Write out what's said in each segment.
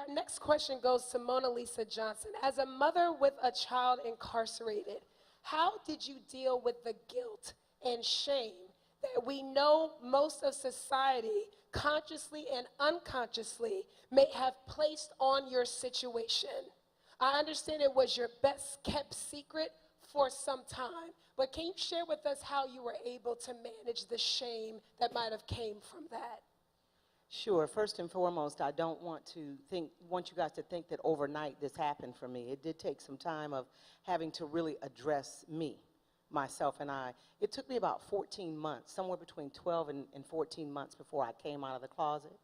Our next question goes to Monalisa Johnson. As a mother with a child incarcerated, how did you deal with the guilt and shame that we know most of society, consciously and unconsciously, may have placed on your situation? I understand it was your best kept secret for some time, but can you share with us how you were able to manage the shame that might have came from that? Sure. First and foremost, I don't want you guys to think that overnight this happened for me. It did take some time of having to really address me, myself and I. It took me about 14 months, somewhere between 12 and 14 months before I came out of the closet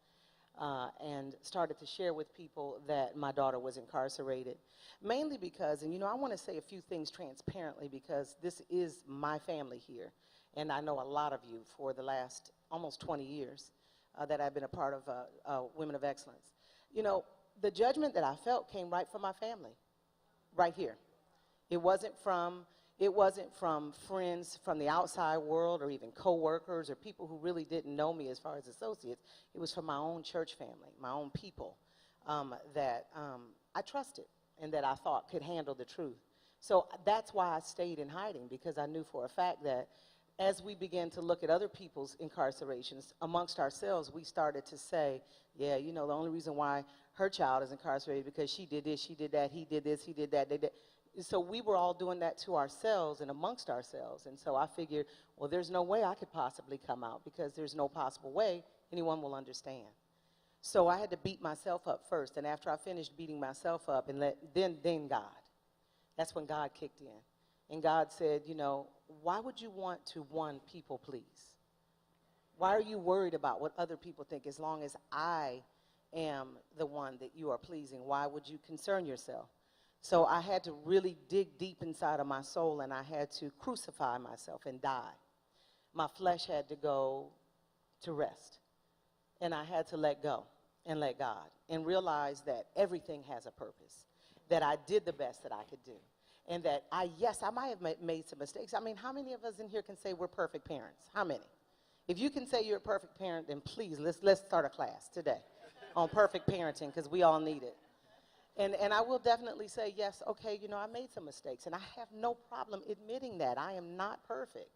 and started to share with people that my daughter was incarcerated. Mainly because, and I want to say a few things transparently because this is my family here, and I know a lot of you for the last almost 20 years. That I've been a part of Women of Excellence. The judgment that I felt came right from my family, right here. It wasn't from friends from the outside world or even co-workers or people who really didn't know me as far as associates. It was from my own church family, my own people that I trusted and that I thought could handle the truth. So that's why I stayed in hiding, because I knew for a fact that as we began to look at other people's incarcerations amongst ourselves, we started to say, yeah, the only reason why her child is incarcerated because she did this, she did that, he did this, he did that, they did. So we were all doing that to ourselves and amongst ourselves. And so I figured, well, there's no way I could possibly come out because there's no possible way anyone will understand. So I had to beat myself up first. And after I finished beating myself up, and then God, that's when God kicked in. And God said, why would you want to, one, people please? Why are you worried about what other people think as long as I am the one that you are pleasing? Why would you concern yourself? So I had to really dig deep inside of my soul, and I had to crucify myself and die. My flesh had to go to rest, and I had to let go and let God and realize that everything has a purpose, that I did the best that I could do. And that I might have made some mistakes. I mean, how many of us in here can say we're perfect parents? How many? If you can say you're a perfect parent, then please, let's start a class today on perfect parenting, because we all need it. And I will definitely say, yes, okay, I made some mistakes, and I have no problem admitting that. I am not perfect.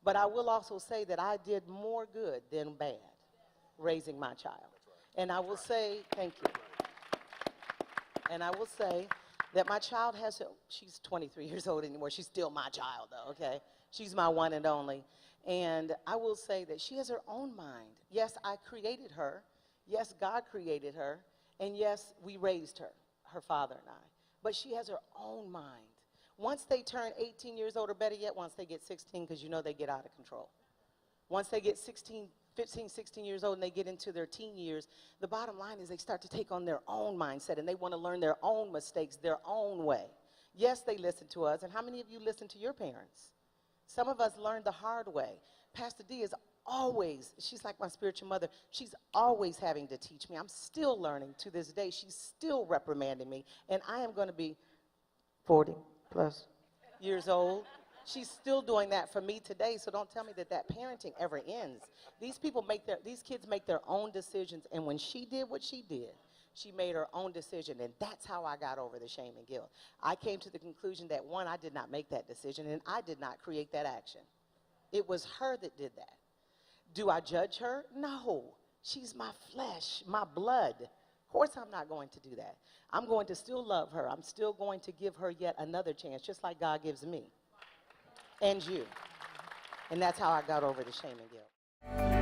But I will also say that I did more good than bad raising my child. And I will say, thank you. And I will say, that my child she's 23 years old anymore. She's still my child, though, okay? She's my one and only. And I will say that she has her own mind. Yes, I created her. Yes, God created her. And yes, we raised her, her father and I. But she has her own mind. Once they turn 18 years old, or better yet, once they get 16, because they get out of control. Once they get 15, 16 years old and they get into their teen years, the bottom line is they start to take on their own mindset and they want to learn their own mistakes, their own way. Yes, they listen to us. And how many of you listen to your parents? Some of us learned the hard way. Pastor D is always, she's like my spiritual mother. She's always having to teach me. I'm still learning to this day. She's still reprimanding me. And I am going to be 40 plus years old. She's still doing that for me today, so don't tell me that parenting ever ends. These kids make their own decisions, and when she did what she did, she made her own decision, and that's how I got over the shame and guilt. I came to the conclusion that, one, I did not make that decision, and I did not create that action. It was her that did that. Do I judge her? No. She's my flesh, my blood. Of course I'm not going to do that. I'm going to still love her. I'm still going to give her yet another chance, just like God gives me. And you. And that's how I got over the shame and guilt.